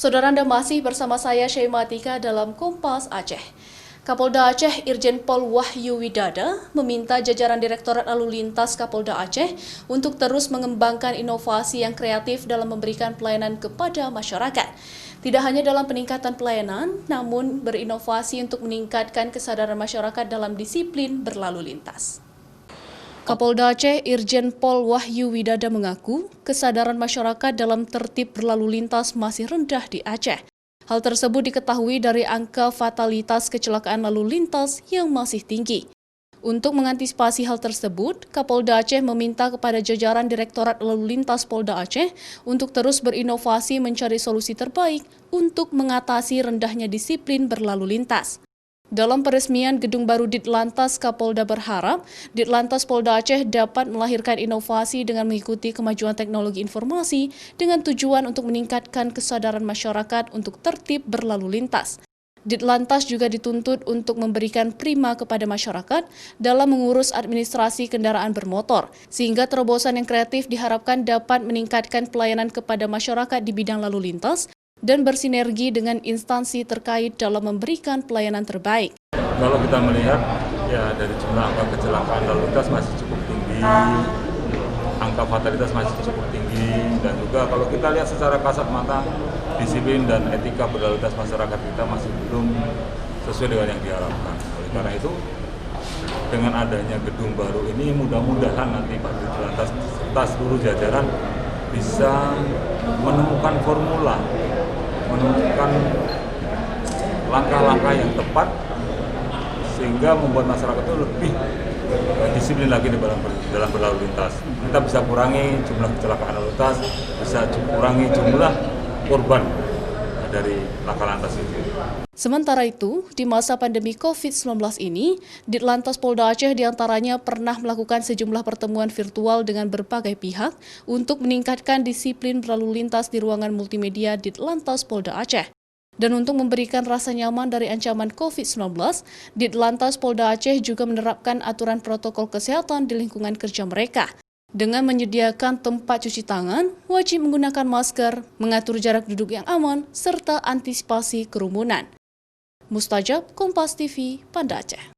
Saudara Anda masih bersama saya Syaimatika dalam Kompas Aceh. Kapolda Aceh Irjen Pol Wahyu Widada meminta jajaran Direktorat Lalu Lintas Kapolda Aceh untuk terus mengembangkan inovasi yang kreatif dalam memberikan pelayanan kepada masyarakat. Tidak hanya dalam peningkatan pelayanan, namun berinovasi untuk meningkatkan kesadaran masyarakat dalam disiplin berlalu lintas. Kapolda Aceh Irjen Pol Wahyu Widada mengaku kesadaran masyarakat dalam tertib berlalu lintas masih rendah di Aceh. Hal tersebut diketahui dari angka fatalitas kecelakaan lalu lintas yang masih tinggi. Untuk mengantisipasi hal tersebut, Kapolda Aceh meminta kepada jajaran Direktorat Lalu Lintas Polda Aceh untuk terus berinovasi mencari solusi terbaik untuk mengatasi rendahnya disiplin berlalu lintas. Dalam peresmian gedung baru Ditlantas, Kapolda berharap Ditlantas Polda Aceh dapat melahirkan inovasi dengan mengikuti kemajuan teknologi informasi dengan tujuan untuk meningkatkan kesadaran masyarakat untuk tertib berlalu lintas. Ditlantas juga dituntut untuk memberikan prima kepada masyarakat dalam mengurus administrasi kendaraan bermotor, sehingga terobosan yang kreatif diharapkan dapat meningkatkan pelayanan kepada masyarakat di bidang lalu lintas dan bersinergi dengan instansi terkait dalam memberikan pelayanan terbaik. Kalau kita melihat ya dari jumlah angka kecelakaan lalu lintas masih cukup tinggi, angka fatalitas masih cukup tinggi, dan juga kalau kita lihat secara kasat mata disiplin dan etika berlalu lintas masyarakat kita masih belum sesuai dengan yang diharapkan. Oleh karena itu, dengan adanya gedung baru ini mudah-mudahan nanti Pak Ditlantas serta seluruh jajaran bisa menemukan formula, menemukan langkah-langkah yang tepat sehingga membuat masyarakat itu lebih disiplin lagi dalam berlalu lintas. Kita bisa kurangi jumlah kecelakaan lalu lintas, bisa kurangi jumlah korban dari laka lantas itu. Sementara itu, di masa pandemi COVID-19 ini, Ditlantas Polda Aceh diantaranya pernah melakukan sejumlah pertemuan virtual dengan berbagai pihak untuk meningkatkan disiplin berlalu lintas di ruangan multimedia Ditlantas Polda Aceh. Dan untuk memberikan rasa nyaman dari ancaman COVID-19, Ditlantas Polda Aceh juga menerapkan aturan protokol kesehatan di lingkungan kerja mereka, dengan menyediakan tempat cuci tangan, wajib menggunakan masker, mengatur jarak duduk yang aman, serta antisipasi kerumunan. Mustajab, Kompas TV, Banda Aceh.